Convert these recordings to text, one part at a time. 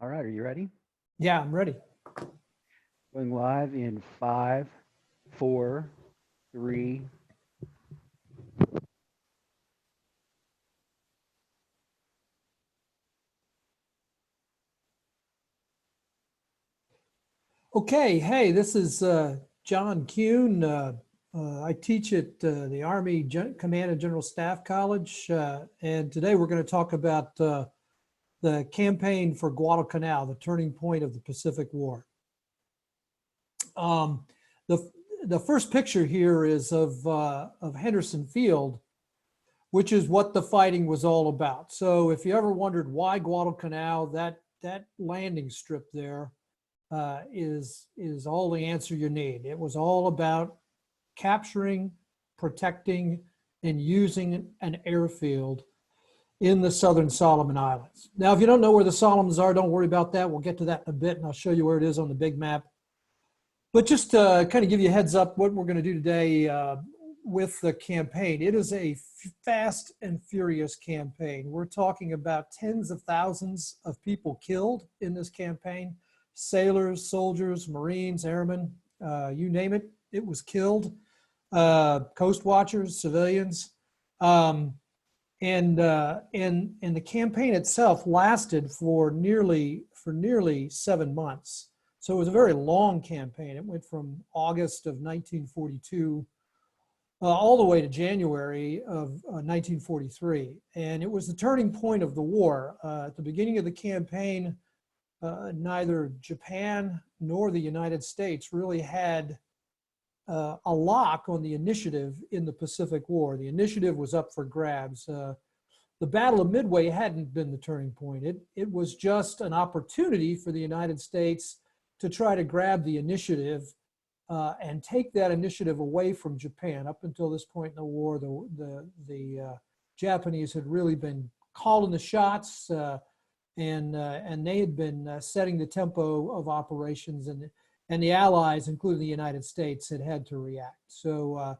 All right, are you ready? Yeah, I'm ready. Going live in five, four, three. Okay, hey, this is John Kuhn. I teach at the Army Command and General Staff College, and today we're going to talk about the campaign for Guadalcanal, the turning point of the Pacific War. Um, the the first picture here is of Henderson Field, which is what the fighting was all about. So if you ever wondered why Guadalcanal, that landing strip there is all the answer you need. It was all about capturing, protecting, and using an airfield in the southern Solomon Islands. Now, if you don't know where the Solomons are, don't worry about that. We'll get to that in a bit, and I'll show you where it is on the big map. But just to kind of give you a heads up what we're going to do today with the campaign. It is a fast and furious campaign. We're talking about tens of thousands of people killed in this campaign. Sailors, soldiers, Marines, airmen, you name it, it was killed. Coast watchers, civilians. And the campaign itself lasted for nearly 7 months. So it was a very long campaign. It went from August of 1942 all the way to January of 1943. And it was the turning point of the war. At the beginning of the campaign, neither Japan nor the United States really had a lock on the initiative in the Pacific War. The initiative was up for grabs. The Battle of Midway hadn't been the turning point. It was just an opportunity for the United States to try to grab the initiative and take that initiative away from Japan. Up until this point in the war, the Japanese had really been calling the shots, and they had been setting the tempo of operations, and the Allies, including the United States, had to react. So,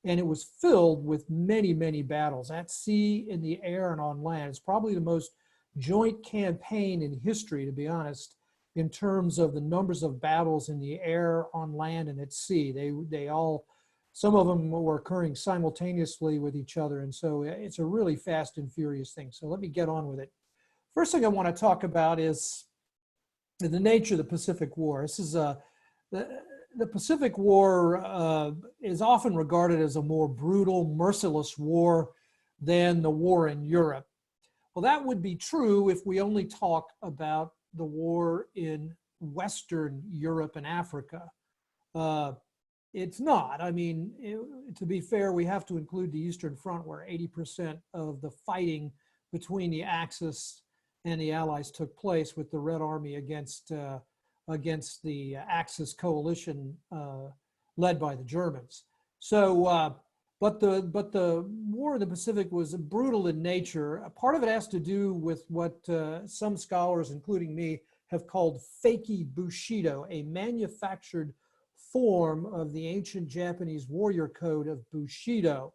and it was filled with many, many battles at sea, in the air, and on land. It's probably the most joint campaign in history, to be honest, in terms of the numbers of battles in the air, on land, and at sea. They all, some of them were occurring simultaneously with each other, and so it's a really fast and furious thing. So let me get on with it. First thing I want to talk about is the nature of the Pacific War. This is the Pacific War is often regarded as a more brutal, merciless war than the war in Europe. Well, that would be true if we only talk about the war in Western Europe and Africa. It's not. I mean, to be fair, we have to include the Eastern Front, where 80% of the fighting between the Axis and the Allies took place, with the Red Army against the Axis coalition led by the Germans. So, but the war in the Pacific was brutal in nature. Part of it has to do with what some scholars, including me, have called fakey bushido, a manufactured form of the ancient Japanese warrior code of bushido.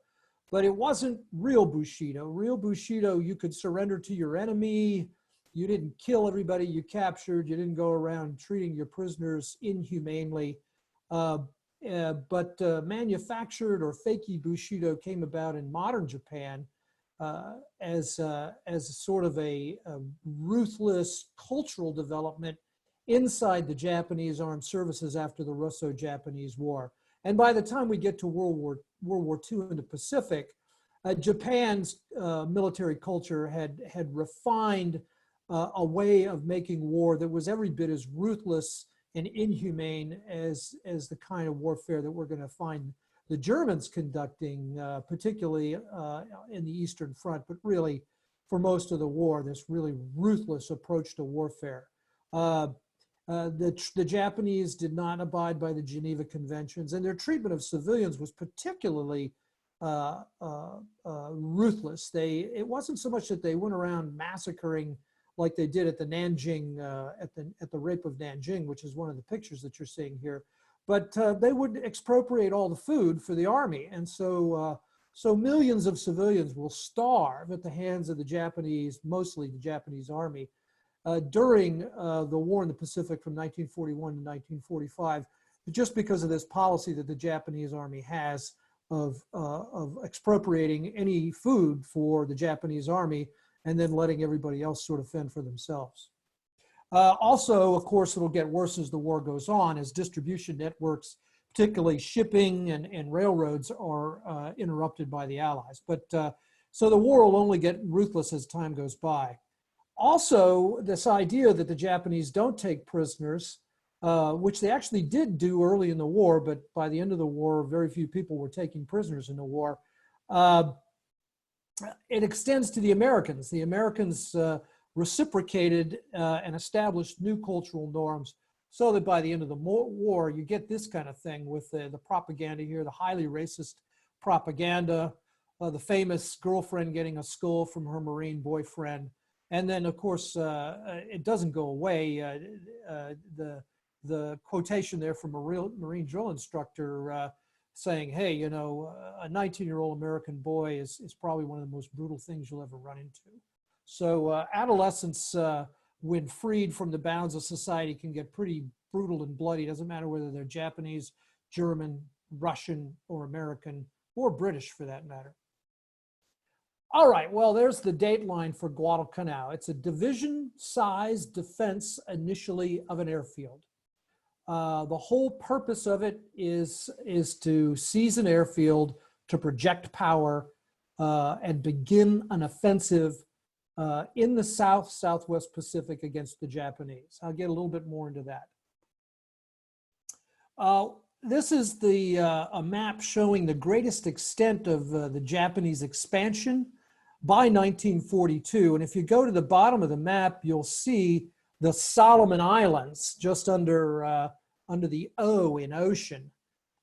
But it wasn't real bushido. Real bushido, you could surrender to your enemy. You didn't kill everybody you captured. You didn't go around treating your prisoners inhumanely. But manufactured or fakey bushido came about in modern Japan as sort of a ruthless cultural development inside the Japanese armed services after the Russo-Japanese War. And by the time we get to World War II in the Pacific, Japan's military culture had refined a way of making war that was every bit as ruthless and inhumane as the kind of warfare that we're going to find the Germans conducting, particularly in the Eastern Front, but really for most of the war, this really ruthless approach to warfare. The Japanese did not abide by the Geneva Conventions, and their treatment of civilians was particularly ruthless. It wasn't so much that they went around massacring like they did at the Nanjing, at the rape of Nanjing, which is one of the pictures that you're seeing here, but they would expropriate all the food for the army, and so millions of civilians will starve at the hands of the Japanese, mostly the Japanese army. during the war in the Pacific from 1941 to 1945, just because of this policy that the Japanese Army has of expropriating any food for the Japanese Army and then letting everybody else sort of fend for themselves. Also, of course, it'll get worse as the war goes on, as distribution networks, particularly shipping and railroads, are interrupted by the Allies. But so the war will only get ruthless as time goes by. Also, this idea that the Japanese don't take prisoners, which they actually did do early in the war, but by the end of the war, very few people were taking prisoners in the war. It extends to the Americans. The Americans reciprocated and established new cultural norms, so that by the end of the war, you get this kind of thing with the propaganda here, the highly racist propaganda, the famous girlfriend getting a skull from her Marine boyfriend. And then, of course, it doesn't go away. The quotation there from a Marine drill instructor saying, hey, you know, a 19-year-old American boy is probably one of the most brutal things you'll ever run into. So adolescents, when freed from the bounds of society, can get pretty brutal and bloody. It doesn't matter whether they're Japanese, German, Russian, or American, or British for that matter. All right, well, there's the date line for Guadalcanal. It's a division-sized defense initially of an airfield. The whole purpose of it is to seize an airfield, to project power, and begin an offensive in the Southwest Pacific against the Japanese. I'll get a little bit more into that. This is a map showing the greatest extent of the Japanese expansion by 1942. And if you go to the bottom of the map, you'll see the Solomon Islands just under the O in ocean.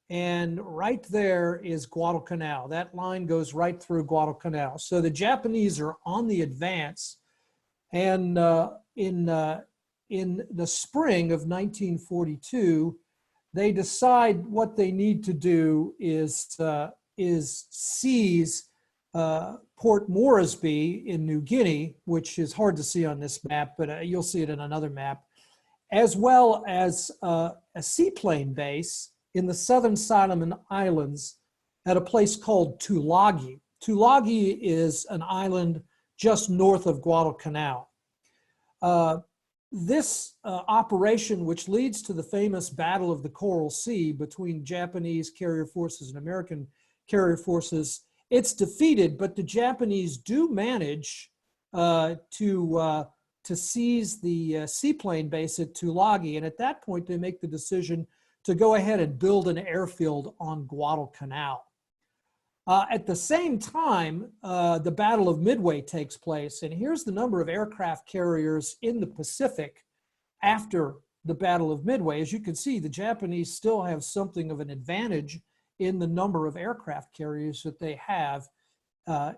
And right there is Guadalcanal. That line goes right through Guadalcanal. So the Japanese are on the advance. And in the spring of 1942, they decide what they need to do is seize Port Moresby in New Guinea, which is hard to see on this map, but you'll see it in another map, as well as a seaplane base in the southern Solomon Islands at a place called Tulagi. Tulagi is an island just north of Guadalcanal. This operation, which leads to the famous Battle of the Coral Sea between Japanese carrier forces and American carrier forces, it's defeated, but the Japanese do manage to seize the seaplane base at Tulagi. And at that point, they make the decision to go ahead and build an airfield on Guadalcanal. At the same time, the Battle of Midway takes place. And here's the number of aircraft carriers in the Pacific after the Battle of Midway. As you can see, the Japanese still have something of an advantage in the number of aircraft carriers that they have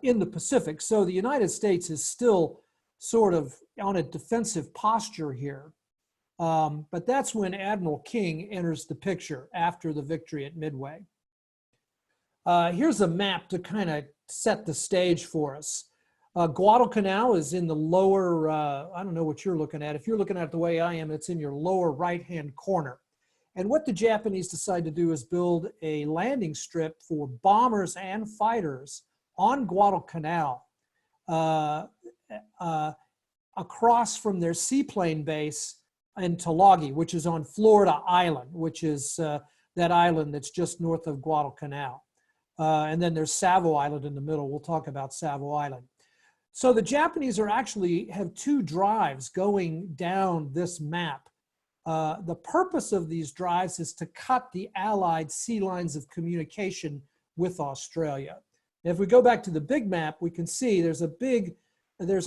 in the Pacific. So the United States is still sort of on a defensive posture here. But that's when Admiral King enters the picture after the victory at Midway. Here's a map to kind of set the stage for us. Guadalcanal is in the lower, I don't know what you're looking at. If you're looking at it the way I am, it's in your lower right-hand corner. And what the Japanese decide to do is build a landing strip for bombers and fighters on Guadalcanal across from their seaplane base in Tulagi, which is on Florida Island, which is that island that's just north of Guadalcanal. And then there's Savo Island in the middle. We'll talk about Savo Island. So the Japanese have two drives going down this map. The purpose of these drives is to cut the Allied sea lines of communication with Australia. If we go back to the big map, we can see there's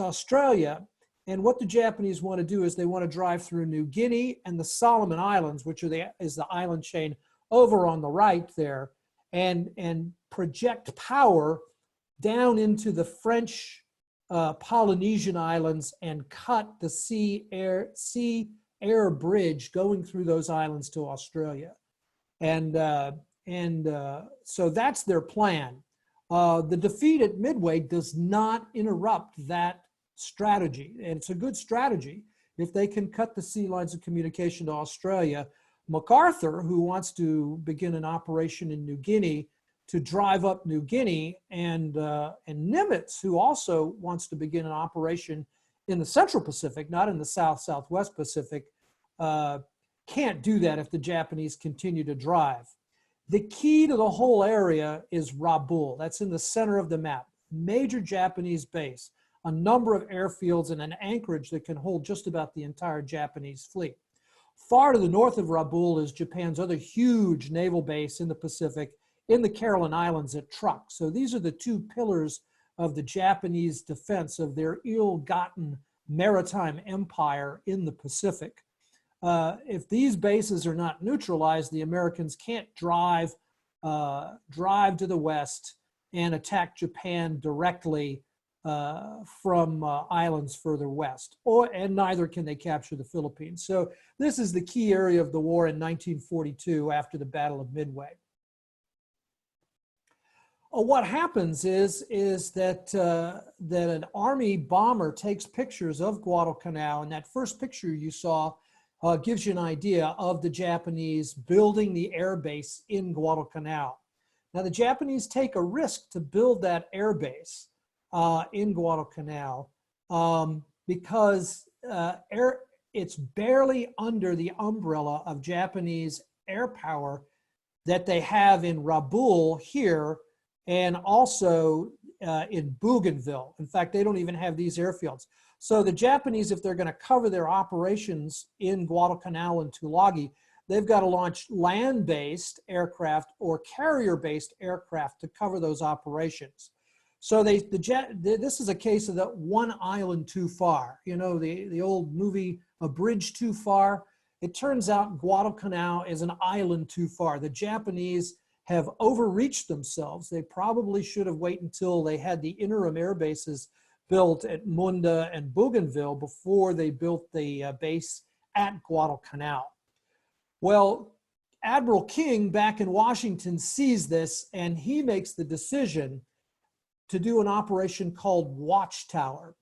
Australia, and what the Japanese want to do is they want to drive through New Guinea and the Solomon Islands, which is the island chain over on the right there, and project power down into the French Polynesian islands and cut the sea air bridge going through those islands to Australia. And so that's their plan. The defeat at Midway does not interrupt that strategy. And it's a good strategy if they can cut the sea lines of communication to Australia, MacArthur, who wants to begin an operation in New Guinea to drive up New Guinea, and Nimitz, who also wants to begin an operation in the Central Pacific, not in the Southwest Pacific, can't do that if the Japanese continue to drive. The key to the whole area is Rabaul. That's in the center of the map. Major Japanese base, a number of airfields, and an anchorage that can hold just about the entire Japanese fleet. Far to the north of Rabaul is Japan's other huge naval base in the Pacific, in the Caroline Islands at Truk. So these are the two pillars of the Japanese defense of their ill-gotten maritime empire in the Pacific. If these bases are not neutralized, the Americans can't drive to the west and attack Japan directly from islands further west, and neither can they capture the Philippines. So this is the key area of the war in 1942 after the Battle of Midway. What happens is that an Army bomber takes pictures of Guadalcanal, and that first picture you saw gives you an idea of the Japanese building the air base in Guadalcanal. Now, the Japanese take a risk to build that air base in Guadalcanal because it's barely under the umbrella of Japanese air power that they have in Rabaul here, and also in Bougainville. In fact, they don't even have these airfields. So the Japanese, if they're going to cover their operations in Guadalcanal and Tulagi, they've got to launch land-based aircraft or carrier-based aircraft to cover those operations. So this is a case of that one island too far. You know, the old movie, A Bridge Too Far. It turns out Guadalcanal is an island too far. The Japanese have overreached themselves. They probably should have waited until they had the interim air bases built at Munda and Bougainville before they built the base at Guadalcanal. Well, Admiral King back in Washington sees this, and he makes the decision to do an operation called Watchtower.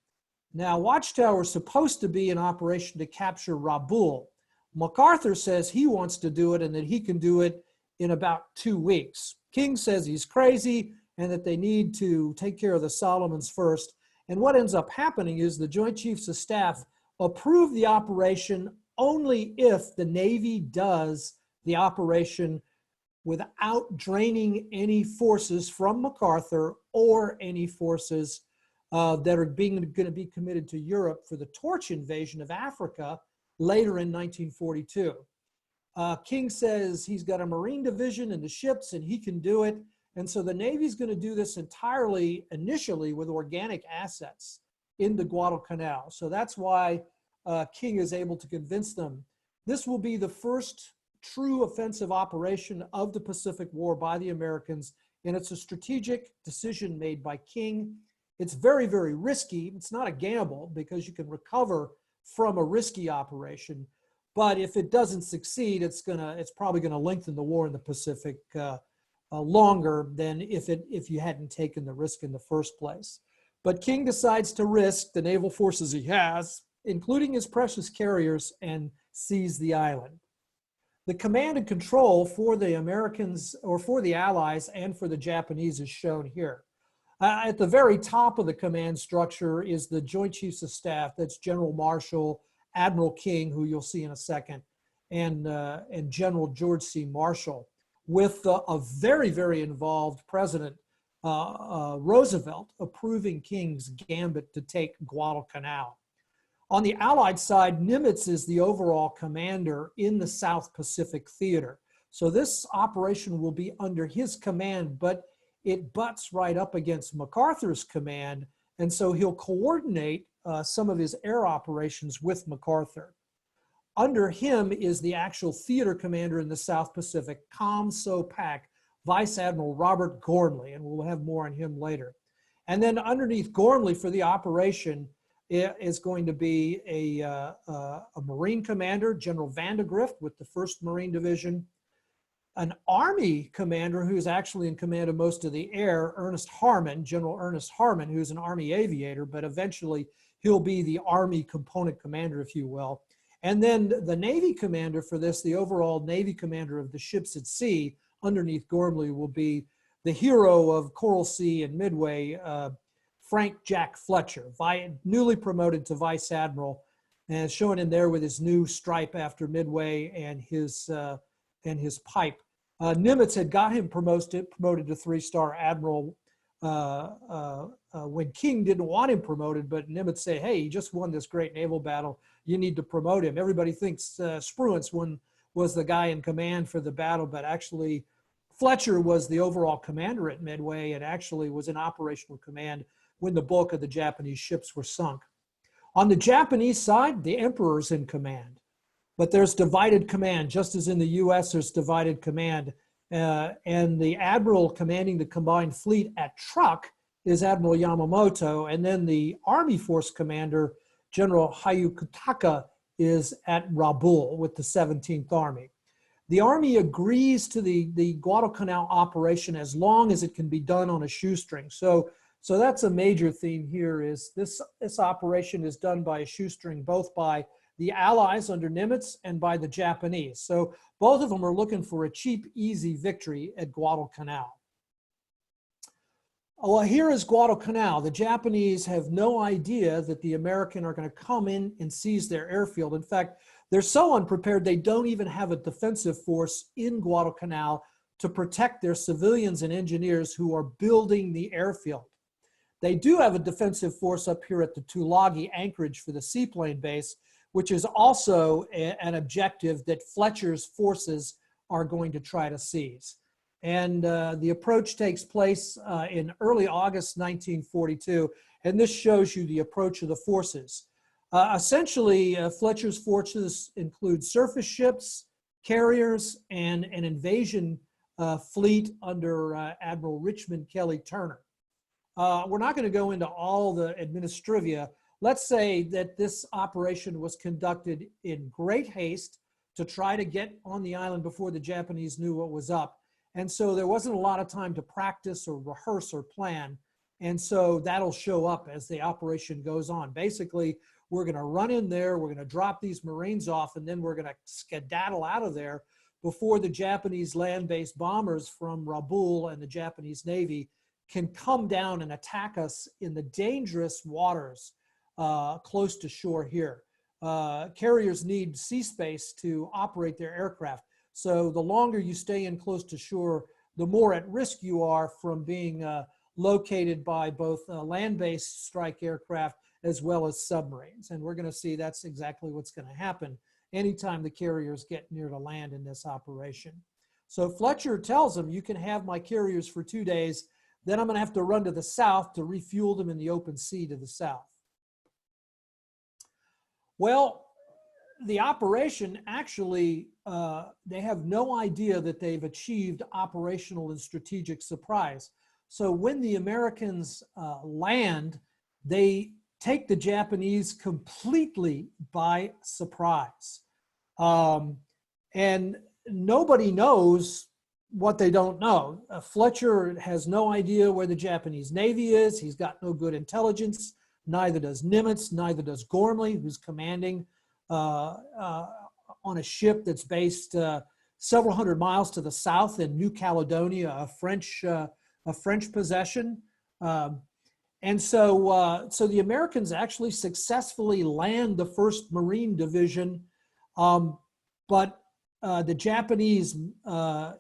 Now, Watchtower is supposed to be an operation to capture Rabaul. MacArthur says he wants to do it and that he can do it in about 2 weeks. King says he's crazy and that they need to take care of the Solomons first. And what ends up happening is the Joint Chiefs of Staff approve the operation only if the Navy does the operation without draining any forces from MacArthur or any forces that are going to be committed to Europe for the torch invasion of Africa later in 1942. King says he's got a Marine division and the ships and he can do it. And so the Navy's going to do this entirely initially with organic assets in the Guadalcanal. So that's why King is able to convince them. This will be the first true offensive operation of the Pacific War by the Americans, and it's a strategic decision made by King. It's very, very risky. It's not a gamble because you can recover from a risky operation. But if it doesn't succeed, it's probably going to lengthen the war in the Pacific longer than if you hadn't taken the risk in the first place. But King decides to risk the naval forces he has, including his precious carriers, and seize the island. The command and control for the Americans, or for the Allies and for the Japanese, is shown here. At the very top of the command structure is the Joint Chiefs of Staff. That's General Marshall, Admiral King, who you'll see in a second, and General George C. Marshall, with a very, very involved President Roosevelt approving King's gambit to take Guadalcanal. On the Allied side, Nimitz is the overall commander in the South Pacific Theater. So this operation will be under his command, but it butts right up against MacArthur's command, and so he'll coordinate some of his air operations with MacArthur. Under him is the actual theater commander in the South Pacific, Com So Pak, Vice Admiral Robert Gormley, and we'll have more on him later. And then underneath Gormley for the operation is going to be a Marine commander, General Vandegrift with the 1st Marine Division, an Army commander who's actually in command of most of the air, Ernest Harmon, General Ernest Harmon, who's an Army aviator, but eventually He'll be the Army component commander, if you will. And then the Navy commander for this, the overall Navy commander of the ships at sea underneath Gormley, will be the hero of Coral Sea and Midway, Frank Jack Fletcher, newly promoted to Vice Admiral, and showing him there with his new stripe after Midway and his pipe. Nimitz had got him promoted to 3-star Admiral when King didn't want him promoted, but Nimitz said, hey, he just won this great naval battle. You need to promote him. Everybody thinks Spruance was the guy in command for the battle, but actually Fletcher was the overall commander at Midway and actually was in operational command when the bulk of the Japanese ships were sunk. On the Japanese side, the Emperor's in command, but there's divided command, just as in the US, there's divided command. And the admiral commanding the combined fleet at Truk is Admiral Yamamoto, and then the Army Force commander, General Hayukutaka, is at Rabaul with the 17th Army. The Army agrees to the Guadalcanal operation as long as it can be done on a shoestring. So that's a major theme here, is this operation is done by a shoestring, both by the Allies under Nimitz and by the Japanese. So both of them are looking for a cheap, easy victory at Guadalcanal. Well, here is Guadalcanal. The Japanese have no idea that the American are going to come in and seize their airfield. In fact, they're so unprepared, they don't even have a defensive force in Guadalcanal to protect their civilians and engineers who are building the airfield. They do have a defensive force up here at the Tulagi anchorage for the seaplane base, which is also an objective that Fletcher's forces are going to try to seize. And the approach takes place in early August 1942, and this shows you the approach of the forces. Essentially, Fletcher's forces include surface ships, carriers, and an invasion fleet under Admiral Richmond Kelly Turner. We're not going to go into all the administrivia. Let's say that this operation was conducted in great haste to try to get on the island before the Japanese knew what was up. And so there wasn't a lot of time to practice or rehearse or plan. And so that'll show up as the operation goes on. Basically, we're going to run in there, we're going to drop these Marines off, and then we're going to skedaddle out of there before the Japanese land-based bombers from Rabaul and the Japanese Navy can come down and attack us in the dangerous waters close to shore here. Carriers need sea space to operate their aircraft. So the longer you stay in close to shore, the more at risk you are from being located by both land-based strike aircraft as well as submarines. And we're going to see that's exactly what's going to happen anytime the carriers get near to land in this operation. So Fletcher tells them, you can have my carriers for 2 days, then I'm going to have to run to the south to refuel them in the open sea to the south. Well, the operation actually, they have no idea that they've achieved operational and strategic surprise. So when the Americans land, they take the Japanese completely by surprise. And nobody knows what they don't know. Fletcher has no idea where the Japanese Navy is. He's got no good intelligence. Neither does Nimitz, neither does Gormley, who's commanding on a ship that's based several hundred miles to the south in New Caledonia, a French possession. And so the Americans actually successfully land the 1st Marine Division, but the Japanese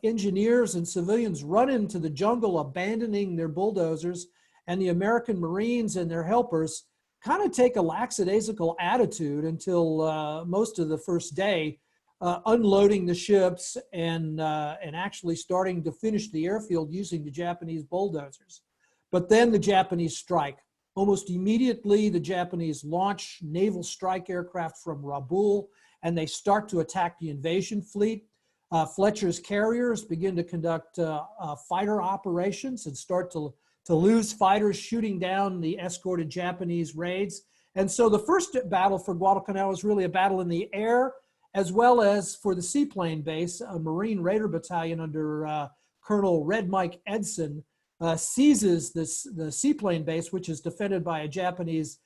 engineers and civilians run into the jungle, abandoning their bulldozers, and the American Marines and their helpers kind of take a lackadaisical attitude until most of the first day, unloading the ships and actually starting to finish the airfield using the Japanese bulldozers. But then the Japanese strike. Almost immediately, the Japanese launch naval strike aircraft from Rabaul, and they start to attack the invasion fleet. Fletcher's carriers begin to conduct fighter operations and start to lose fighters shooting down the escorted Japanese raids. And so the first battle for Guadalcanal was really a battle in the air, as well as for the seaplane base. A Marine Raider Battalion under Colonel Red Mike Edson seizes the seaplane base, which is defended by a Japanese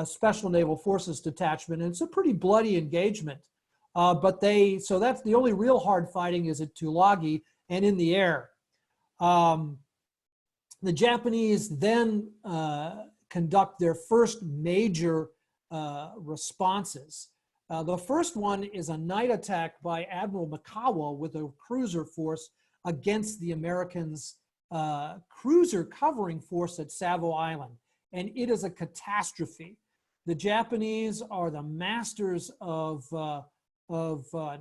Special Naval Forces Detachment, and it's a pretty bloody engagement. So that's the only real hard fighting is at Tulagi and in the air. The Japanese then conduct their first major responses. The first one is a night attack by Admiral Mikawa with a cruiser force against the Americans' cruiser covering force at Savo Island. And it is a catastrophe. The Japanese are the masters of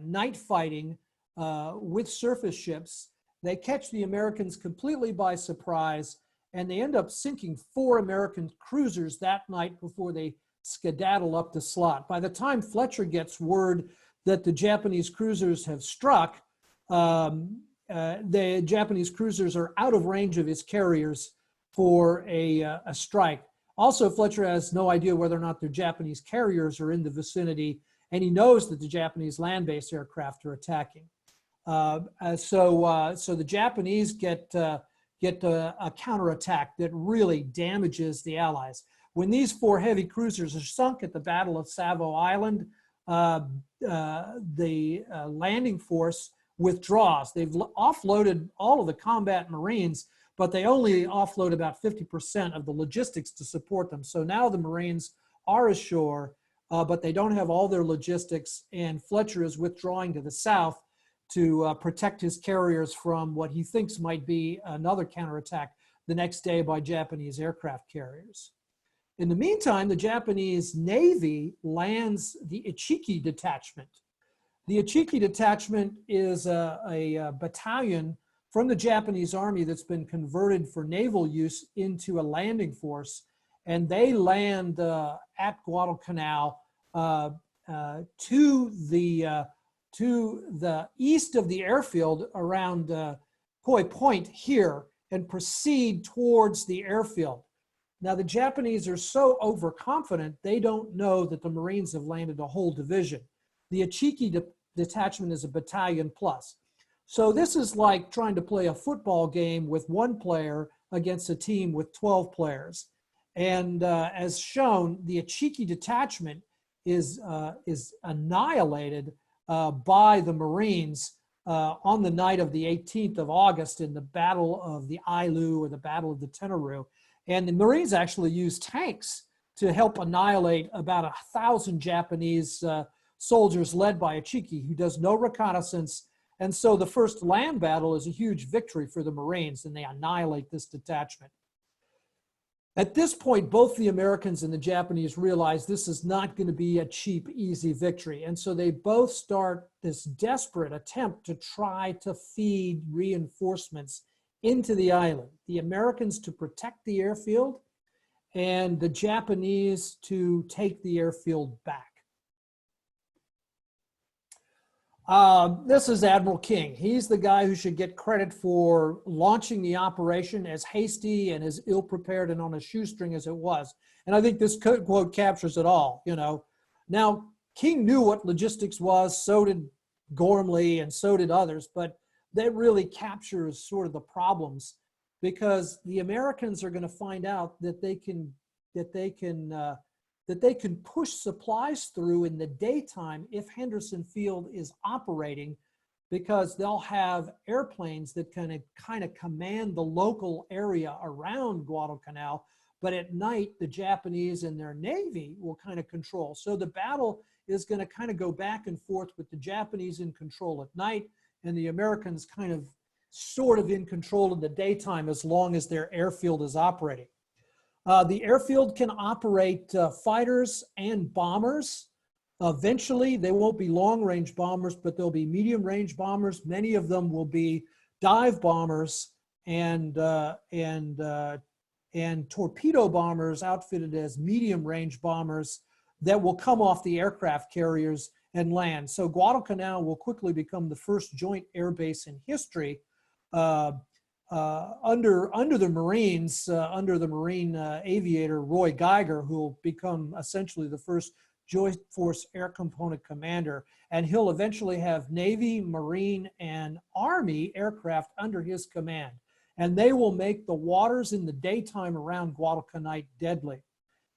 night fighting with surface ships. They catch the Americans completely by surprise, and they end up sinking 4 American cruisers that night before they skedaddle up the slot. By the time Fletcher gets word that the Japanese cruisers have struck, the Japanese cruisers are out of range of his carriers for a strike. Also, Fletcher has no idea whether or not the Japanese carriers are in the vicinity, and he knows that the Japanese land-based aircraft are attacking. So the Japanese get a counterattack that really damages the Allies. When these 4 heavy cruisers are sunk at the Battle of Savo Island, the landing force withdraws. They've offloaded all of the combat Marines, but they only offload about 50% of the logistics to support them. So now the Marines are ashore, but they don't have all their logistics, and Fletcher is withdrawing to the south to protect his carriers from what he thinks might be another counterattack the next day by Japanese aircraft carriers. In the meantime, the Japanese Navy lands the Ichiki Detachment. The Ichiki Detachment is a battalion from the Japanese Army that's been converted for naval use into a landing force, and they land at Guadalcanal to the east of the airfield around Koi Point here, and proceed towards the airfield. Now, the Japanese are so overconfident, they don't know that the Marines have landed a whole division. The Ichiki Detachment is a battalion plus. So this is like trying to play a football game with 1 player against a team with 12 players. And as shown, the Ichiki Detachment is annihilated by the Marines on the night of the 18th of August in the Battle of the Ailu, or the Battle of the Tenaru. And the Marines actually used tanks to help annihilate about 1,000 Japanese soldiers led by Ichiki, who does no reconnaissance. And so the first land battle is a huge victory for the Marines, and they annihilate this detachment. At this point, both the Americans and the Japanese realize this is not going to be a cheap, easy victory. And so they both start this desperate attempt to try to feed reinforcements into the island. The Americans to protect the airfield, and the Japanese to take the airfield back. This is Admiral King. He's the guy who should get credit for launching the operation, as hasty and as ill-prepared and on a shoestring as it was. And I think this quote captures it all, you know. Now, King knew what logistics was, so did Gormley, and so did others, but that really captures sort of the problems, because the Americans are going to find out that they can push supplies through in the daytime if Henderson Field is operating, because they'll have airplanes that can kind of command the local area around Guadalcanal, but at night the Japanese and their Navy will kind of control. So the battle is going to kind of go back and forth with the Japanese in control at night, and the Americans kind of sort of in control in the daytime as long as their airfield is operating. The airfield can operate fighters and bombers. Eventually, they won't be long-range bombers, but they'll be medium-range bombers. Many of them will be dive bombers and torpedo bombers outfitted as medium-range bombers that will come off the aircraft carriers and land. So Guadalcanal will quickly become the first joint air base in history under the Marines, under the Marine aviator Roy Geiger, who will become essentially the first Joint Force Air Component Commander. And he'll eventually have Navy, Marine, and Army aircraft under his command. And they will make the waters in the daytime around Guadalcanal deadly.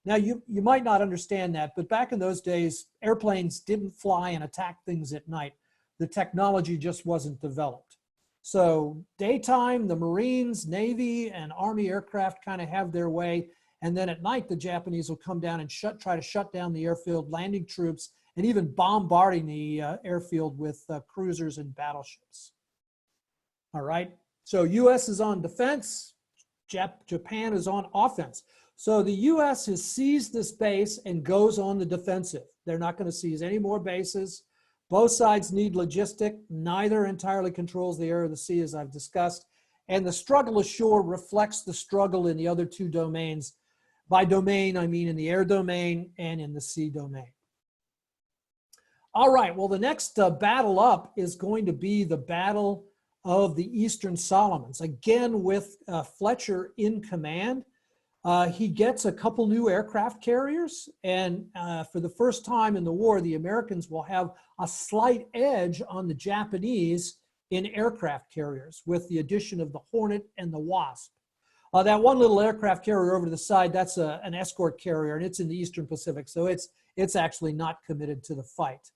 Now, you might not understand that, but back in those days, airplanes didn't fly and attack things at night. The technology just wasn't developed. So daytime, the Marines, Navy, and Army aircraft kind of have their way. And then at night, the Japanese will come down and try to shut down the airfield, landing troops, and even bombarding the airfield with cruisers and battleships. All right. So U.S. is on defense. Japan is on offense. So the U.S. has seized this base and goes on the defensive. They're not going to seize any more bases. Both sides need logistic. Neither entirely controls the air or the sea, as I've discussed. And the struggle ashore reflects the struggle in the other two domains. By domain, I mean in the air domain and in the sea domain. All right, well, the next battle up is going to be the Battle of the Eastern Solomons, again with Fletcher in command. He gets a couple new aircraft carriers, and for the first time in the war, the Americans will have a slight edge on the Japanese in aircraft carriers with the addition of the Hornet and the Wasp. That one little aircraft carrier over to the side, that's an escort carrier, and it's in the Eastern Pacific, so it's actually not committed to the fight.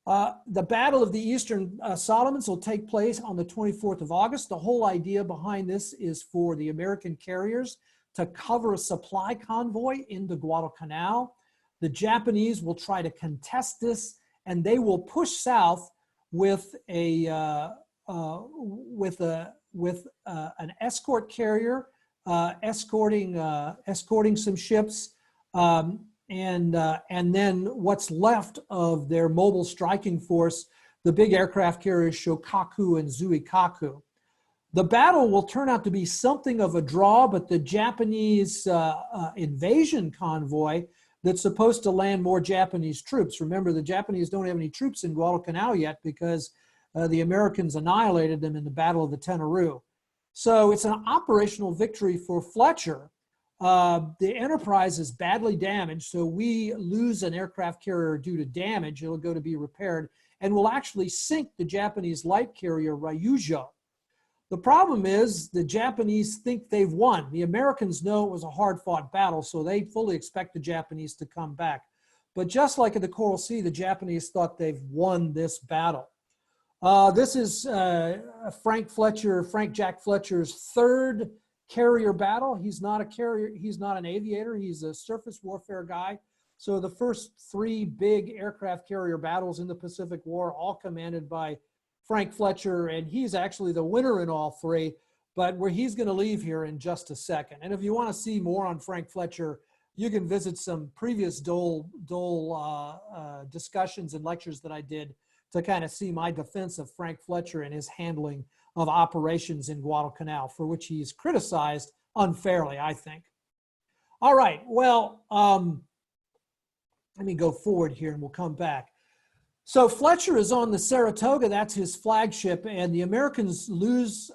The Battle of the Eastern Solomons will take place on the 24th of August. The whole idea behind this is for the American carriers to cover a supply convoy into Guadalcanal. The Japanese will try to contest this, and they will push south with an escort carrier escorting some ships, and then what's left of their mobile striking force, the big aircraft carriers Shokaku and Zuikaku. The battle will turn out to be something of a draw, but the Japanese invasion convoy that's supposed to land more Japanese troops. Remember, the Japanese don't have any troops in Guadalcanal yet because the Americans annihilated them in the Battle of the Tenarú. So it's an operational victory for Fletcher. The Enterprise is badly damaged, so we lose an aircraft carrier due to damage. It'll go to be repaired, and we'll actually sink the Japanese light carrier Ryujo. The problem is the Japanese think they've won. The Americans know it was a hard-fought battle, so they fully expect the Japanese to come back. But just like in the Coral Sea, the Japanese thought they've won this battle. This is Frank Jack Fletcher's third carrier battle. He's not a carrier, he's not an aviator, he's a surface warfare guy. So the first three big aircraft carrier battles in the Pacific War, all commanded by Frank Fletcher, and he's actually the winner in all three, but he's going to leave here in just a second. And if you want to see more on Frank Fletcher, you can visit some previous Dole discussions and lectures that I did to kind of see my defense of Frank Fletcher and his handling of operations in Guadalcanal, for which he's criticized unfairly, I think. All right, well, let me go forward here and we'll come back. So Fletcher is on the Saratoga, that's his flagship, and the Americans lose,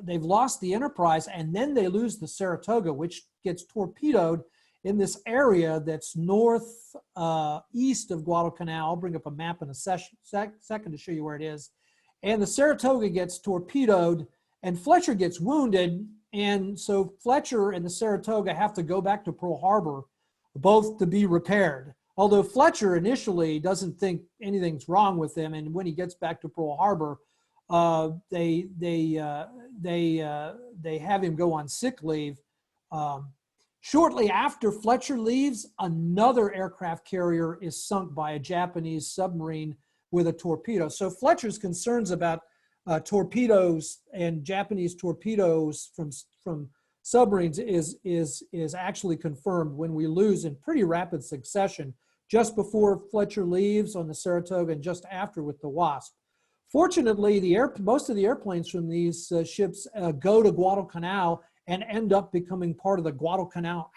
they've lost the Enterprise, and then they lose the Saratoga, which gets torpedoed in this area that's northeast of Guadalcanal. I'll bring up a map in a second to show you where it is. And the Saratoga gets torpedoed, and Fletcher gets wounded, and so Fletcher and the Saratoga have to go back to Pearl Harbor, both to be repaired. Although Fletcher initially doesn't think anything's wrong with him, and when he gets back to Pearl Harbor, they have him go on sick leave. Shortly after Fletcher leaves, another aircraft carrier is sunk by a Japanese submarine with a torpedo. So Fletcher's concerns about torpedoes and Japanese torpedoes from submarines is actually confirmed when we lose in pretty rapid succession, just before Fletcher leaves on the Saratoga and just after with the Wasp. Fortunately, most of the airplanes from these ships go to Guadalcanal and end up becoming part of the Guadalcanal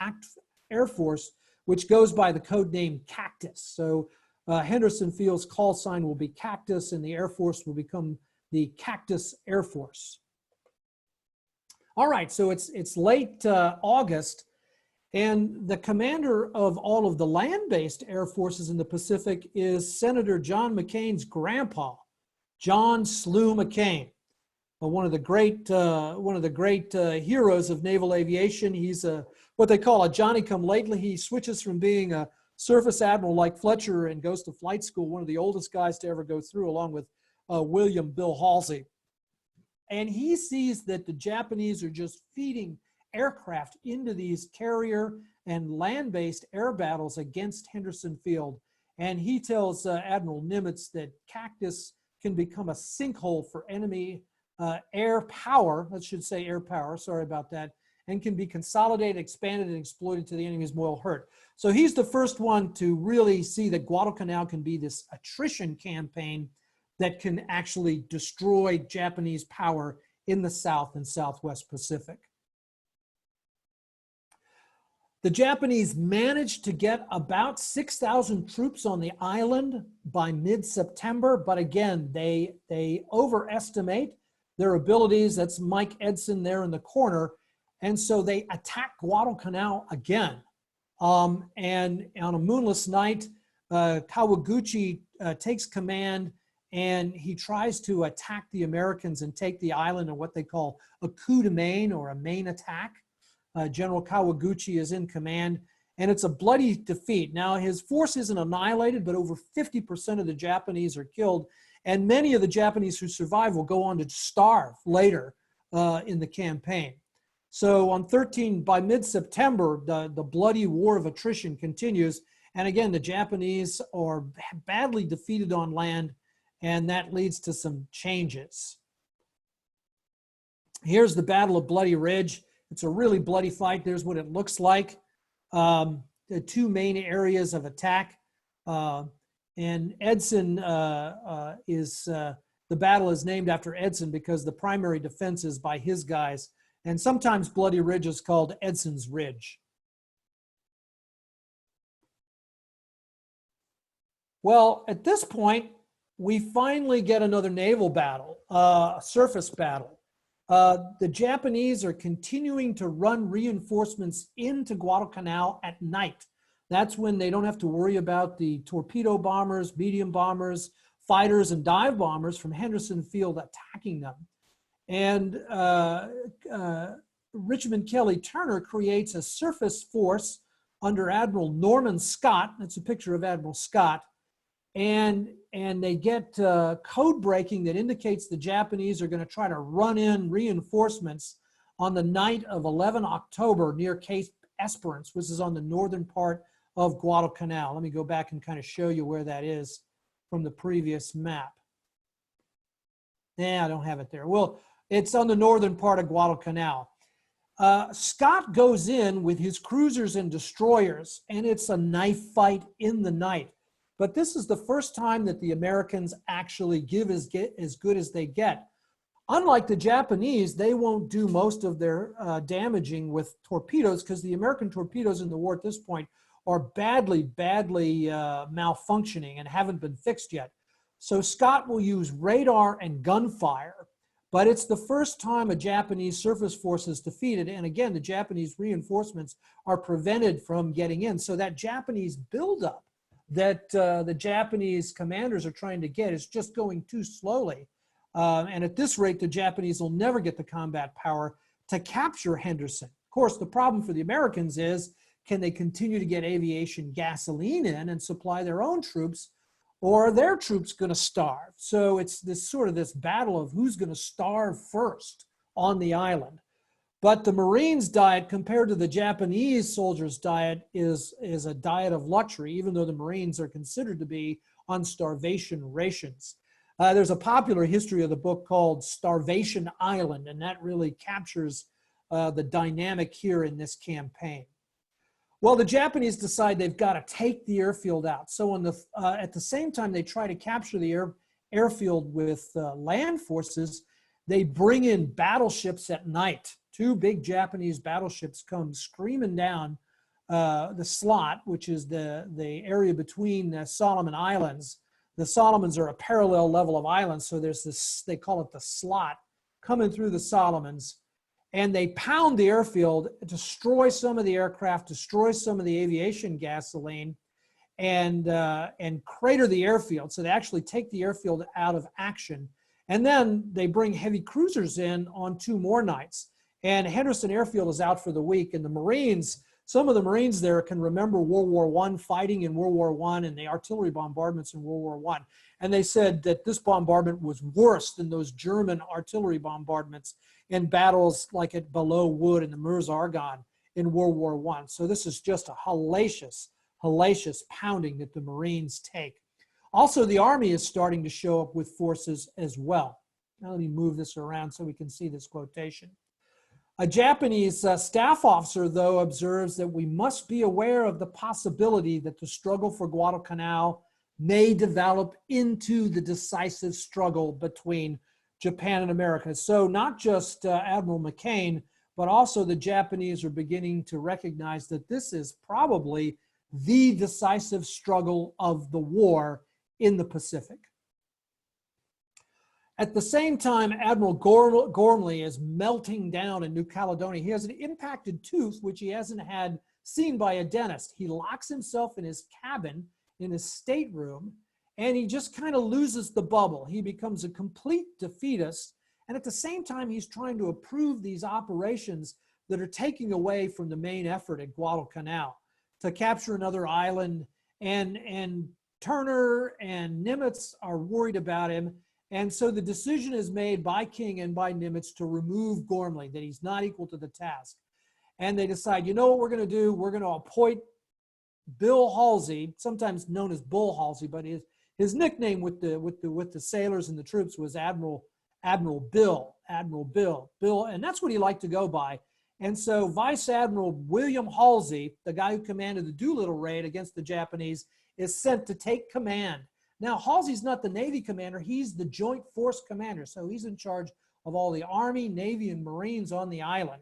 Air Force, which goes by the code name Cactus. So Henderson Field's call sign will be Cactus, and the Air Force will become the Cactus Air Force. All right, so it's late August, and the commander of all of the land-based air forces in the Pacific is Senator John McCain's grandpa, John Slew McCain. one of the great heroes of naval aviation. He's what they call a Johnny-come-lately. He switches from being a surface admiral like Fletcher and goes to flight school, one of the oldest guys to ever go through, along with William Bill Halsey. And he sees that the Japanese are just feeding aircraft into these carrier and land-based air battles against Henderson Field. And he tells Admiral Nimitz that Cactus can become a sinkhole for enemy air power, I should say air power, sorry about that, and can be consolidated, expanded, and exploited to the enemy's moral hurt. So he's the first one to really see that Guadalcanal can be this attrition campaign that can actually destroy Japanese power in the South and Southwest Pacific. The Japanese managed to get about 6,000 troops on the island by mid-September, but again, they overestimate their abilities. That's Mike Edson there in the corner. And so they attack Guadalcanal again. And on a moonless night, Kawaguchi takes command, and he tries to attack the Americans and take the island in what they call a coup de main, or a main attack. General Kawaguchi is in command, and it's a bloody defeat. Now, his force isn't annihilated, but over 50% of the Japanese are killed, and many of the Japanese who survive will go on to starve later in the campaign. So by mid-September, the bloody war of attrition continues, and again, the Japanese are badly defeated on land, and that leads to some changes. Here's the Battle of Bloody Ridge. It's a really bloody fight. There's what it looks like. The two main areas of attack. And Edson the battle is named after Edson because the primary defense is by his guys. And sometimes Bloody Ridge is called Edson's Ridge. Well, at this point, we finally get another naval battle, a surface battle. The Japanese are continuing to run reinforcements into Guadalcanal at night. That's when they don't have to worry about the torpedo bombers, medium bombers, fighters, and dive bombers from Henderson Field attacking them. And Richmond Kelly Turner creates a surface force under Admiral Norman Scott. That's a picture of Admiral Scott. And they get code breaking that indicates the Japanese are going to try to run in reinforcements on the night of 11 October near Cape Esperance, which is on the northern part of Guadalcanal. Let me go back and kind of show you where that is from the previous map. Yeah, I don't have it there. Well, it's on the northern part of Guadalcanal. Scott goes in with his cruisers and destroyers, and it's a knife fight in the night. But this is the first time that the Americans actually give as good as they get. Unlike the Japanese, they won't do most of their damaging with torpedoes because the American torpedoes in the war at this point are badly malfunctioning and haven't been fixed yet. So Scott will use radar and gunfire, but it's the first time a Japanese surface force is defeated. And again, the Japanese reinforcements are prevented from getting in. So that Japanese buildup that the Japanese commanders are trying to get is just going too slowly. And at this rate, the Japanese will never get the combat power to capture Henderson. Of course, the problem for the Americans is, can they continue to get aviation gasoline in and supply their own troops, or are their troops going to starve? So it's this battle of who's going to starve first on the island. But the Marines' diet compared to the Japanese soldiers' diet is a diet of luxury, even though the Marines are considered to be on starvation rations. There's a popular history of the book called Starvation Island, and that really captures the dynamic here in this campaign. Well, the Japanese decide they've got to take the airfield out. So at the same time they try to capture the airfield with land forces, they bring in battleships at night. Two big Japanese battleships come screaming down the slot, which is the area between the Solomon Islands. The Solomons are a parallel level of islands, so there's this, they call it the slot, coming through the Solomons. And they pound the airfield, destroy some of the aircraft, destroy some of the aviation gasoline, and crater the airfield. So they actually take the airfield out of action. And then they bring heavy cruisers in on 2 more nights. And Henderson Airfield is out for the week. And the Marines, some of the Marines there can remember World War I, fighting in World War I and the artillery bombardments in World War I. And they said that this bombardment was worse than those German artillery bombardments in battles like at Belleau Wood and the Meuse-Argonne in World War I. So this is just a hellacious pounding that the Marines take. Also, the Army is starting to show up with forces as well. Now let me move this around so we can see this quotation. A Japanese staff officer, though, observes that we must be aware of the possibility that the struggle for Guadalcanal may develop into the decisive struggle between Japan and America. So not just Admiral McCain, but also the Japanese are beginning to recognize that this is probably the decisive struggle of the war in the Pacific. At the same time, Admiral Gormley is melting down in New Caledonia. He has an impacted tooth, which he hasn't had seen by a dentist. He locks himself in his cabin, in his stateroom, and he just kind of loses the bubble. He becomes a complete defeatist. And at the same time, he's trying to approve these operations that are taking away from the main effort at Guadalcanal to capture another island. And Turner and Nimitz are worried about him. And so the decision is made by King and by Nimitz to remove Gormley, that he's not equal to the task. And they decide, you know what we're going to do? We're going to appoint Bill Halsey, sometimes known as Bull Halsey, but his nickname with the sailors and the troops was Admiral Bill, and that's what he liked to go by. And so Vice Admiral William Halsey, the guy who commanded the Doolittle raid against the Japanese, is sent to take command. Now, Halsey's not the Navy commander. He's the Joint Force Commander. So he's in charge of all the Army, Navy, and Marines on the island.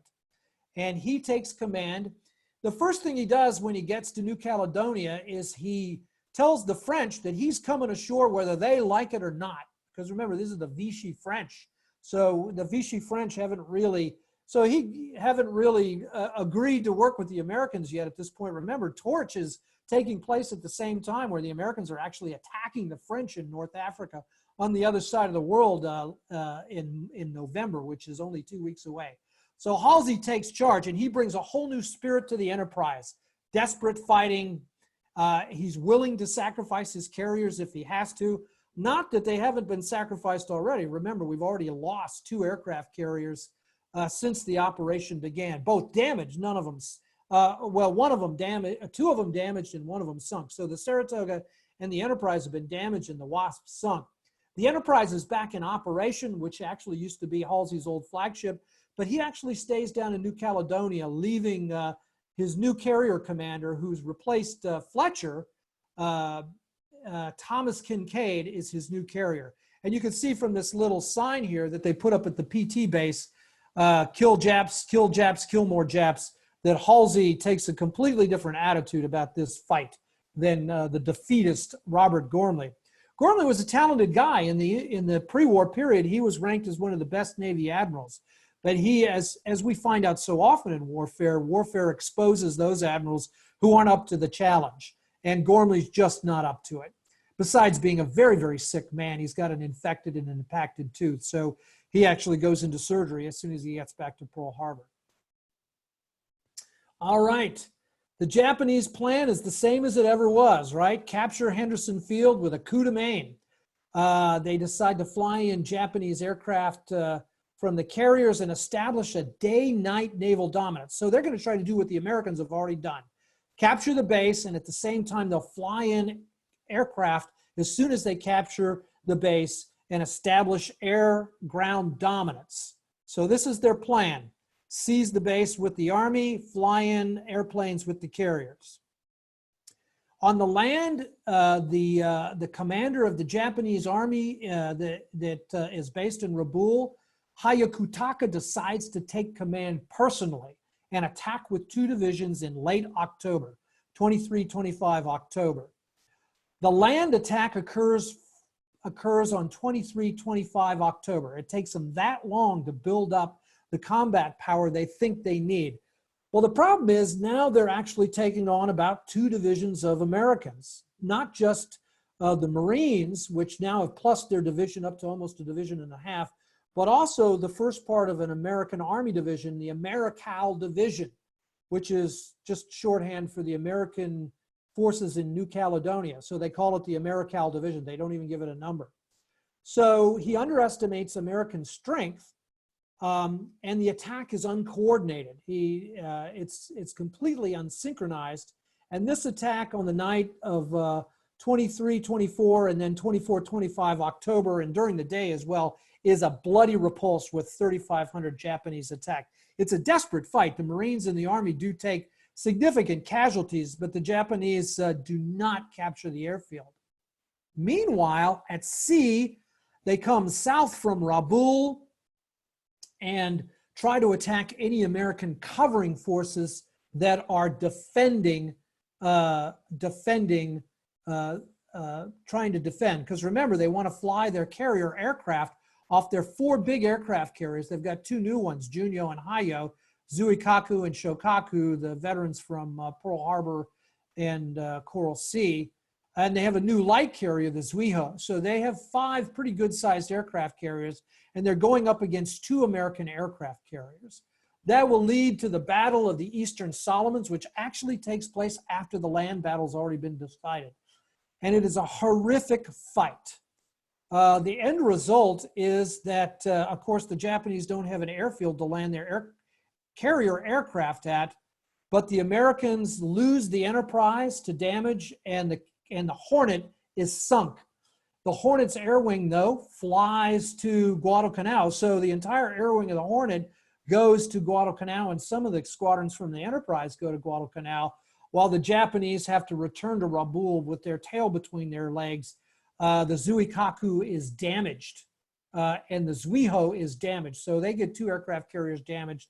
And he takes command. The first thing he does when he gets to New Caledonia is he tells the French that he's coming ashore whether they like it or not. Because remember, this is the Vichy French. So the Vichy French haven't really agreed to work with the Americans yet at this point. Remember, Torch is taking place at the same time where the Americans are actually attacking the French in North Africa on the other side of the world in November, which is only 2 weeks away. So Halsey takes charge, and he brings a whole new spirit to the enterprise. Desperate fighting. He's willing to sacrifice his carriers if he has to. Not that they haven't been sacrificed already. Remember, we've already lost 2 aircraft carriers since the operation began. Both damaged, none of them. One of them damaged, 2 of them damaged, and 1 of them sunk. So the Saratoga and the Enterprise have been damaged, and the Wasp sunk. The Enterprise is back in operation, which actually used to be Halsey's old flagship, but he actually stays down in New Caledonia, leaving his new carrier commander, who's replaced Fletcher. Thomas Kincaid is his new carrier. And you can see from this little sign here that they put up at the PT base, kill Japs, kill Japs, kill more Japs, that Halsey takes a completely different attitude about this fight than the defeatist Robert Gormley. Gormley was a talented guy. In the pre-war period, he was ranked as one of the best Navy admirals. But he, as we find out so often in warfare exposes those admirals who aren't up to the challenge. And Gormley's just not up to it. Besides being a very, very sick man, he's got an infected and an impacted tooth. So he actually goes into surgery as soon as he gets back to Pearl Harbor. All right. The Japanese plan is the same as it ever was, right? Capture Henderson Field with a coup de main. They decide to fly in Japanese aircraft from the carriers and establish a day-night naval dominance. So they're going to try to do what the Americans have already done. Capture the base, and at the same time, they'll fly in aircraft as soon as they capture the base and establish air-ground dominance. So this is their plan. Seize the base with the Army, fly in airplanes with the carriers. On the land, the commander of the Japanese Army that is based in Rabaul, Hayakutaka, decides to take command personally and attack with 2 divisions in late October, 23-25 October. The land attack occurs on 23-25 October. It takes them that long to build up the combat power they think they need. Well, the problem is now they're actually taking on about 2 divisions of Americans, not just the Marines, which now have plussed their division up to almost a division and a half, but also the first part of an American Army division, the Americal Division, which is just shorthand for the American forces in New Caledonia. So they call it the Americal Division. They don't even give it a number. So he underestimates American strength, and the attack is uncoordinated. It's completely unsynchronized. And this attack on the night of 23, 24, and then 24, 25 October, and during the day as well, is a bloody repulse with 3,500 Japanese attacked. It's a desperate fight. The Marines and the Army do take significant casualties, but the Japanese do not capture the airfield. Meanwhile, at sea, they come south from Rabaul and try to attack any American covering forces that are trying to defend. Because remember, they want to fly their carrier aircraft off their 4 big aircraft carriers. They've got 2 new ones, Junyo and Hayo, Zuikaku and Shokaku, the veterans from Pearl Harbor and Coral Sea. And they have a new light carrier, the Zuiho. So they have 5 pretty good-sized aircraft carriers, and they're going up against 2 American aircraft carriers. That will lead to the Battle of the Eastern Solomons, which actually takes place after the land battle's already been decided. And it is a horrific fight. The end result is that, of course, the Japanese don't have an airfield to land their carrier aircraft at, but the Americans lose the Enterprise to damage, and the Hornet is sunk. The Hornet's air wing, though, flies to Guadalcanal, so the entire air wing of the Hornet goes to Guadalcanal, and some of the squadrons from the Enterprise go to Guadalcanal, while the Japanese have to return to Rabaul with their tail between their legs. The Zuikaku is damaged, and the Zuiho is damaged. So they get 2 aircraft carriers damaged,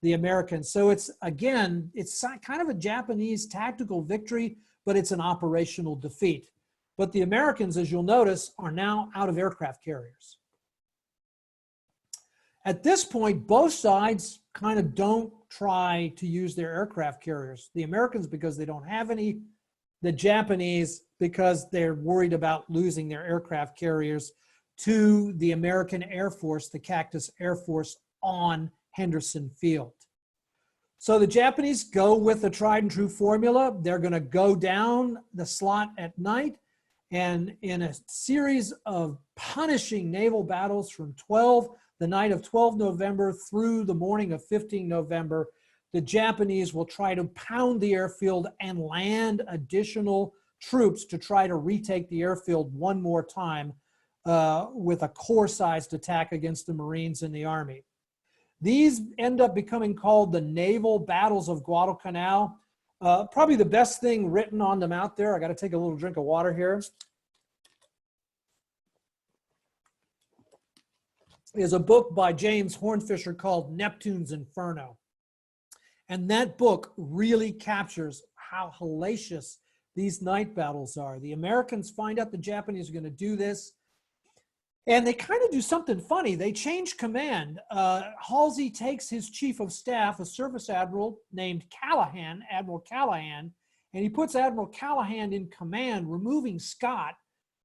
the Americans. So it's, again, it's kind of a Japanese tactical victory, but it's an operational defeat. But the Americans, as you'll notice, are now out of aircraft carriers. At this point, both sides kind of don't try to use their aircraft carriers. The Americans, because they don't have any. The Japanese, because they're worried about losing their aircraft carriers to the American Air Force, the Cactus Air Force on Henderson Field. So the Japanese go with the tried and true formula. They're going to go down the slot at night, and in a series of punishing naval battles from the night of 12 November through the morning of 15 November, the Japanese will try to pound the airfield and land additional troops to try to retake the airfield one more time with a corps-sized attack against the Marines and the Army. These end up becoming called the naval battles of Guadalcanal. Probably the best thing written on them out there, I got to take a little drink of water here, is a book by James Hornfisher called Neptune's Inferno. And that book really captures how hellacious these night battles are. The Americans find out the Japanese are going to do this, and they kind of do something funny. They change command. Halsey takes his chief of staff, a service admiral named Callahan, Admiral Callahan, and he puts Admiral Callahan in command, removing Scott.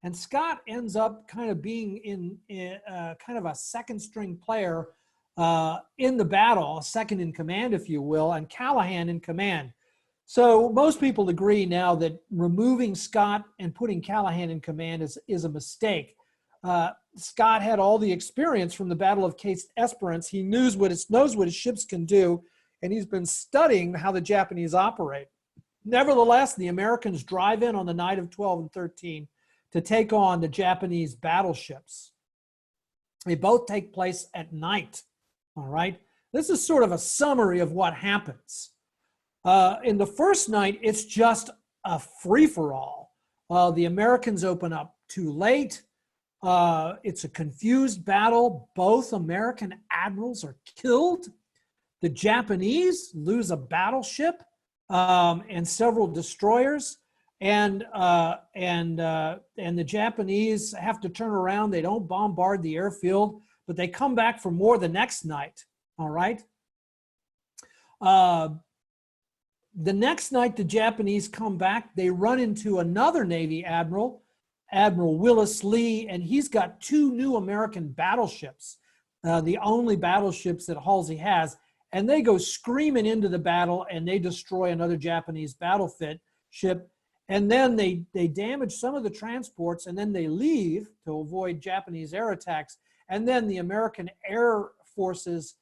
And Scott ends up kind of being in kind of a second string player in the battle, second in command, if you will, and Callahan in command. So most people agree now that removing Scott and putting Callahan in command is a mistake. Scott had all the experience from the Battle of Cape Esperance. He knows what his ships can do, and he's been studying how the Japanese operate. Nevertheless, the Americans drive in on the night of 12 and 13 to take on the Japanese battleships. They both take place at night, all right? This is sort of a summary of what happens. In the first night, it's just a free-for-all. The Americans open up too late. It's a confused battle. Both American admirals are killed. The Japanese lose a battleship and several destroyers. And the Japanese have to turn around. They don't bombard the airfield, but they come back for more the next night, all right? The next night, the Japanese come back. They run into another Navy admiral, Admiral Willis Lee, and he's got 2 new American battleships, the only battleships that Halsey has, and they go screaming into the battle and they destroy another Japanese ship. And then they damage some of the transports, and then they leave to avoid Japanese air attacks. And then the American Air Forces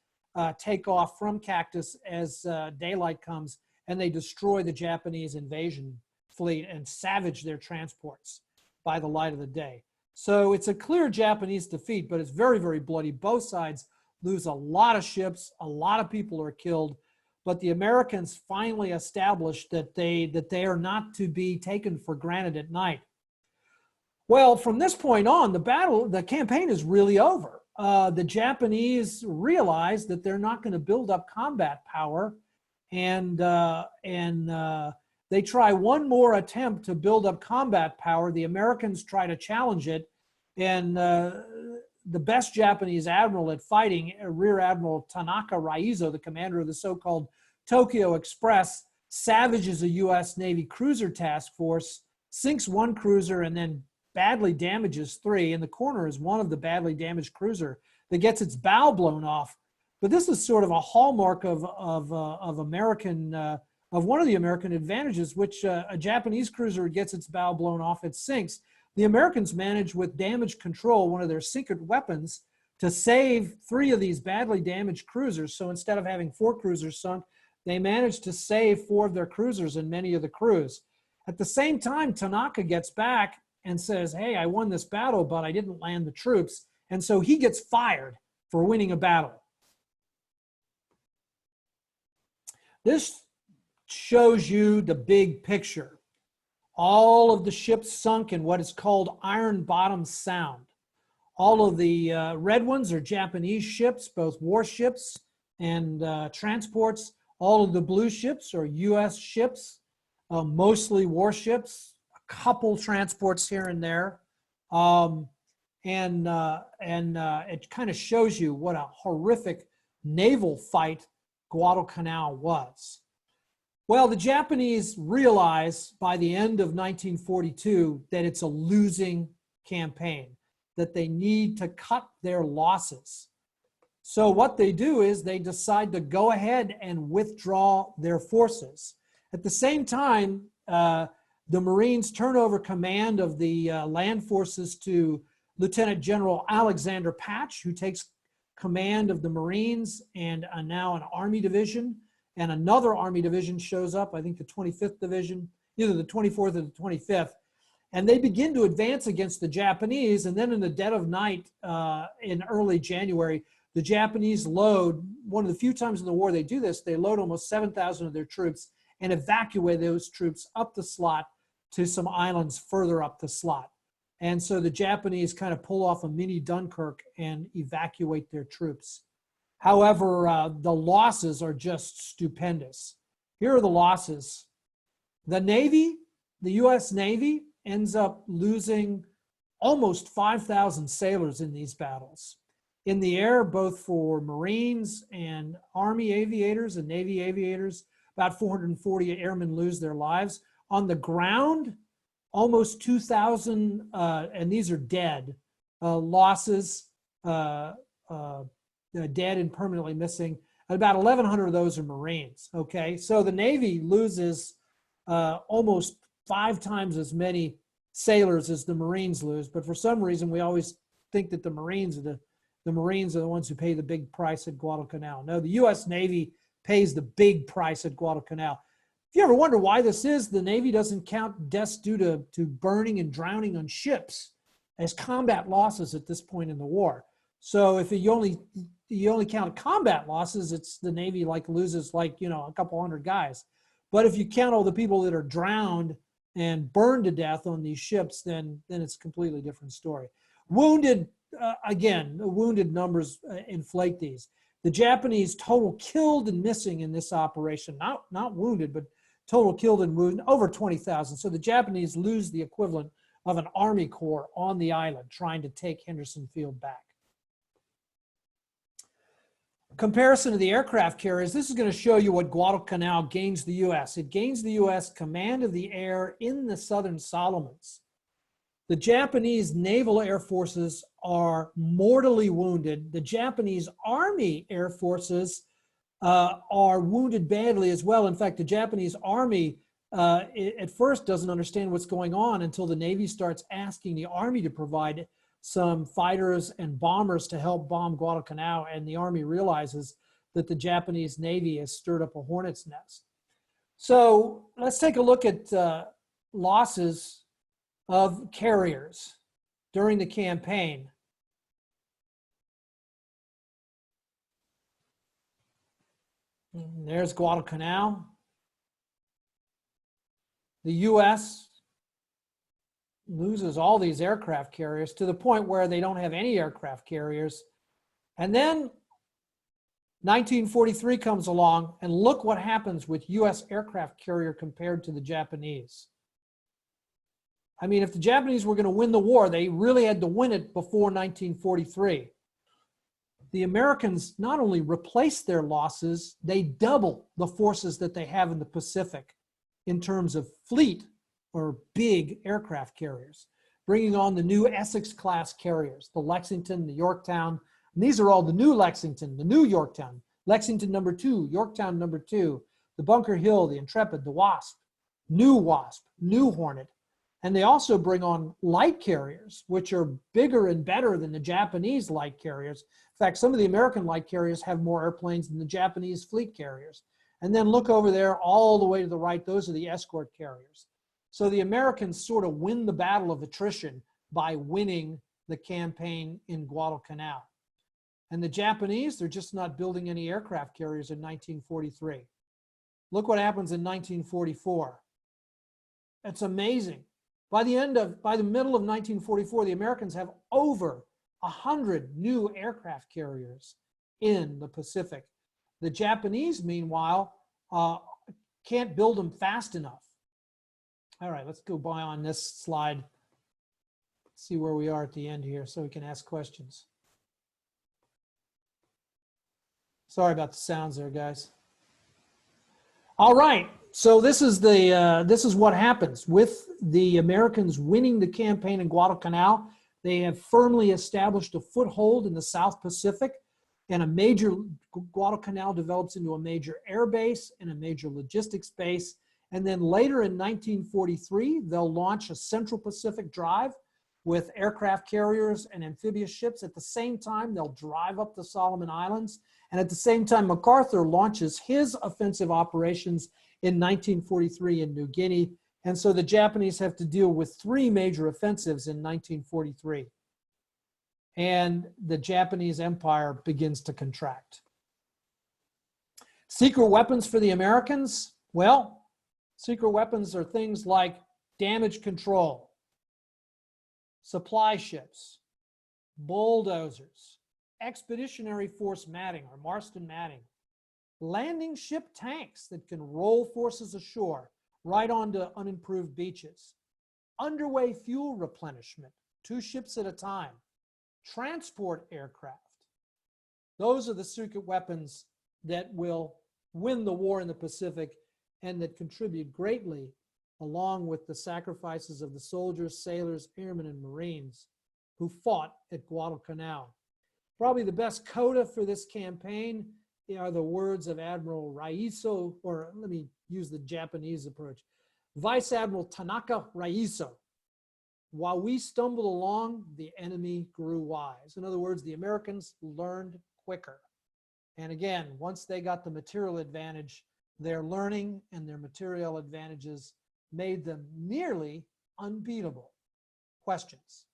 take off from Cactus as daylight comes, and they destroy the Japanese invasion fleet and savage their transports by the light of the day. So it's a clear Japanese defeat, but it's very, very bloody. Both sides lose a lot of ships, a lot of people are killed, but the Americans finally established that they are not to be taken for granted at night. Well, from this point on, the campaign is really over. The Japanese realize that they're not going to build up combat power, and they try one more attempt to build up combat power. The Americans try to challenge it, and the best Japanese admiral at fighting, Rear Admiral Tanaka Raizo, the commander of the so-called Tokyo Express, savages a U.S. Navy cruiser task force, sinks 1 cruiser, and then badly damages 3. In the corner is one of the badly damaged cruiser that gets its bow blown off. But this is sort of a hallmark of American, of one of the American advantages, which a Japanese cruiser gets its bow blown off, it sinks. The Americans manage, with damage control, one of their secret weapons, to save 3 of these badly damaged cruisers. So instead of having 4 cruisers sunk, they managed to save 4 of their cruisers and many of the crews. At the same time, Tanaka gets back and says, hey, I won this battle, but I didn't land the troops. And so he gets fired for winning a battle. This shows you the big picture. All of the ships sunk in what is called Iron Bottom Sound. All of the red ones are Japanese ships, both warships and transports. All of the blue ships are U.S. ships, mostly warships, a couple transports here and there. It kind of shows you what a horrific naval fight Guadalcanal was. Well, the Japanese realize by the end of 1942 that it's a losing campaign, that they need to cut their losses. So what they do is they decide to go ahead and withdraw their forces. At the same time, the Marines turn over command of the land forces to Lieutenant General Alexander Patch, who takes command of the Marines and now an Army division. And another Army division shows up, I think the 25th Division, either the 24th or the 25th. And they begin to advance against the Japanese. And then in the dead of night, in early January, the Japanese load, one of the few times in the war they do this, they load almost 7,000 of their troops and evacuate those troops up the slot to some islands further up the slot. And so the Japanese kind of pull off a mini Dunkirk and evacuate their troops. However, the losses are just stupendous. Here are the losses. The Navy, the U.S. Navy, ends up losing almost 5,000 sailors in these battles. In the air, both for Marines and Army aviators and Navy aviators, about 440 airmen lose their lives. On the ground, almost 2,000, and these are dead, losses, dead and permanently missing. About 1,100 of those are Marines, okay? So the Navy loses almost 5 times as many sailors as the Marines lose, but for some reason we always think that the Marines are the ones who pay the big price at Guadalcanal. No, the U.S. Navy pays the big price at Guadalcanal. If you ever wonder why this is, the Navy doesn't count deaths due to burning and drowning on ships as combat losses at this point in the war. So if you only count combat losses, it's the Navy loses a couple hundred guys. But if you count all the people that are drowned and burned to death on these ships, then it's a completely different story. Wounded, again, the wounded numbers inflate these. The Japanese total killed and missing in this operation, not wounded, but total killed and wounded, over 20,000. So the Japanese lose the equivalent of an Army Corps on the island trying to take Henderson Field back. Comparison to the aircraft carriers, this is going to show you what Guadalcanal gains the U.S. It gains the U.S. command of the air in the Southern Solomons. The Japanese naval air forces are mortally wounded. The Japanese Army air forces are wounded badly as well. In fact, the Japanese Army at first doesn't understand what's going on until the Navy starts asking the Army to provide some fighters and bombers to help bomb Guadalcanal, and the Army realizes that the Japanese Navy has stirred up a hornet's nest. So let's take a look at losses of carriers during the campaign. And there's Guadalcanal. The U.S. loses all these aircraft carriers to the point where they don't have any aircraft carriers. And then 1943 comes along, and look what happens with U.S. aircraft carrier compared to the Japanese. I mean, if the Japanese were going to win the war, they really had to win it before 1943. The Americans not only replace their losses, they double the forces that they have in the Pacific in terms of fleet or big aircraft carriers, bringing on the new Essex-class carriers, the Lexington, the Yorktown. And these are all the new Lexington, the new Yorktown, Lexington #2, Yorktown #2, the Bunker Hill, the Intrepid, the Wasp, new Hornet. And they also bring on light carriers, which are bigger and better than the Japanese light carriers. In fact, some of the American light carriers have more airplanes than the Japanese fleet carriers. And then look over there all the way to the right, those are the escort carriers. So the Americans sort of win the battle of attrition by winning the campaign in Guadalcanal. And the Japanese, they're just not building any aircraft carriers in 1943. Look what happens in 1944. It's amazing. By the middle of 1944, the Americans have over 100 new aircraft carriers in the Pacific. The Japanese, meanwhile, can't build them fast enough. All right, let's go by on this slide. See where we are at the end here so we can ask questions. Sorry about the sounds there, guys. All right, so this is what happens with the Americans winning the campaign in Guadalcanal. They have firmly established a foothold in the South Pacific, and Guadalcanal develops into a major air base and a major logistics base. And then later in 1943, they'll launch a Central Pacific drive with aircraft carriers and amphibious ships. At the same time, they'll drive up the Solomon Islands. And at the same time, MacArthur launches his offensive operations in 1943 in New Guinea. And so the Japanese have to deal with 3 major offensives in 1943. And the Japanese empire begins to contract. Secret weapons for the Americans? Well, secret weapons are things like damage control, supply ships, bulldozers, expeditionary force matting or Marston matting, landing ship tanks that can roll forces ashore right onto unimproved beaches, underway fuel replenishment, 2 ships at a time, transport aircraft. Those are the secret weapons that will win the war in the Pacific and that contribute greatly, along with the sacrifices of the soldiers, sailors, airmen, and Marines who fought at Guadalcanal. Probably the best coda for this campaign are the words of Admiral Raiso, or let me use the Japanese approach, Vice Admiral Tanaka Raiso. While we stumbled along, the enemy grew wise. In other words, the Americans learned quicker. And again, once they got the material advantage, their learning and their material advantages made them nearly unbeatable. Questions?